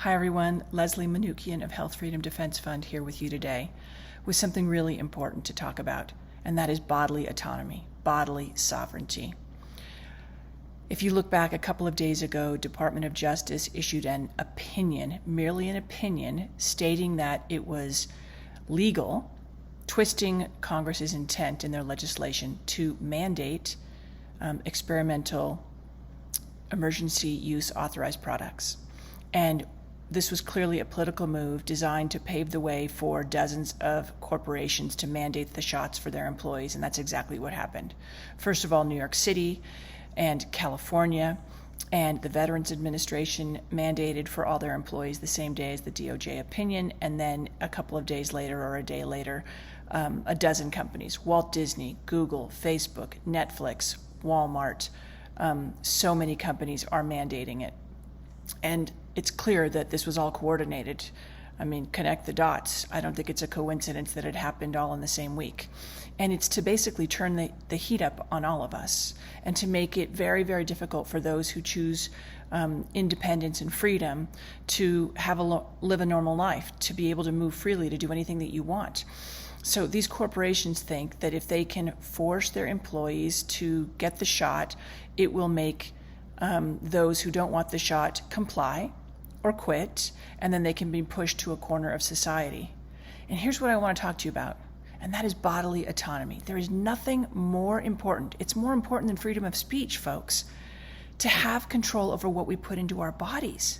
Hi everyone, Leslie Manukian of Health Freedom Defense Fund here with you today with something really important to talk about, and that is bodily autonomy, bodily sovereignty. If you look back a couple of days ago, Department of Justice issued an opinion, merely an opinion, stating that it was legal, twisting Congress's intent in their legislation to mandate experimental emergency use authorized products. And this was clearly a political move designed to pave the way for dozens of corporations to mandate the shots for their employees, and that's exactly what happened. First of all, New York City and California and the Veterans Administration mandated for all their employees the same day as the DOJ opinion, and then a couple of days later or a day later, a dozen companies, Walt Disney, Google, Facebook, Netflix, Walmart, so many companies are mandating it. And it's clear that this was all coordinated. I mean, connect the dots. I don't think it's a coincidence that it happened all in the same week. And it's to basically turn the heat up on all of us and to make it very, very difficult for those who choose independence and freedom to have live a normal life, to be able to move freely, to do anything that you want. So these corporations think that if they can force their employees to get the shot, it will make those who don't want the shot comply or quit, and then they can be pushed to a corner of society. And here's what I want to talk to you about, and that is bodily autonomy. There is nothing more important. It's more important than freedom of speech, folks, to have control over what we put into our bodies.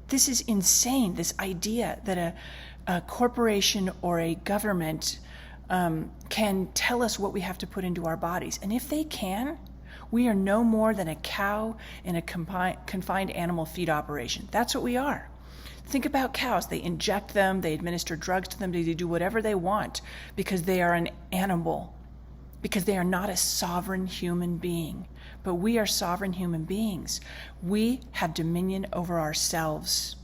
This is insane, this idea that a corporation or a government can tell us what we have to put into our bodies. And if they can, we are no more than a cow in a confined animal feed operation. That's what we are. Think about cows. They inject them, they administer drugs to them, they do whatever they want because they are an animal, because they are not a sovereign human being. But we are sovereign human beings. We have dominion over ourselves.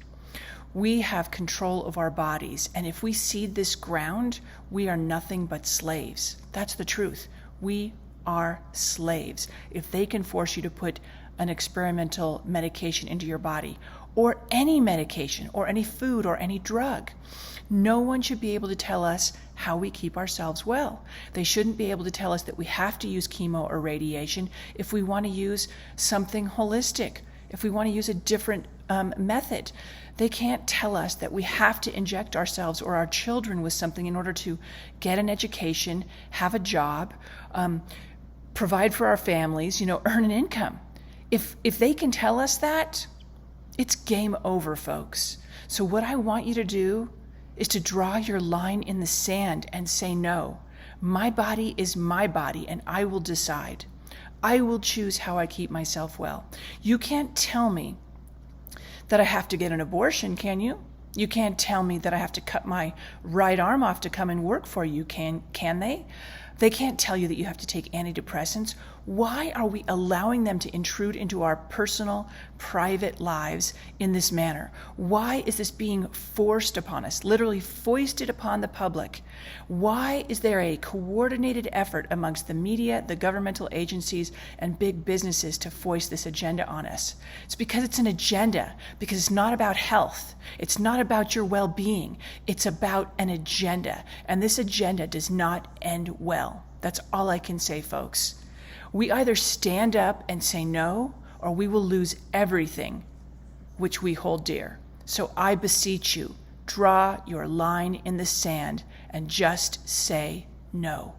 We have control of our bodies. And if we cede this ground, we are nothing but slaves. That's the truth. We are slaves. If they can force you to put an experimental medication into your body, or any medication, or any food, or any drug, no one should be able to tell us how we keep ourselves well. They shouldn't be able to tell us that we have to use chemo or radiation if we want to use something holistic, if we want to use a different method. They can't tell us that we have to inject ourselves or our children with something in order to get an education, have a job, provide for our families, earn an income. If they can tell us that, it's game over, folks. So what I want you to do is to draw your line in the sand and say no. My body is my body, and I will decide. I will choose how I keep myself well. You can't tell me that I have to get an abortion, can you? You can't tell me that I have to cut my right arm off to come and work for you, can they? They can't tell you that you have to take antidepressants. Why are we allowing them to intrude into our personal, private lives in this manner? Why is this being forced upon us, literally foisted upon the public? Why is there a coordinated effort amongst the media, the governmental agencies, and big businesses to foist this agenda on us? It's because it's an agenda, because it's not about health. It's not about your well-being. It's about an agenda, and this agenda does not end well. That's all I can say, folks. We either stand up and say no, or we will lose everything which we hold dear. So I beseech you, draw your line in the sand and just say no.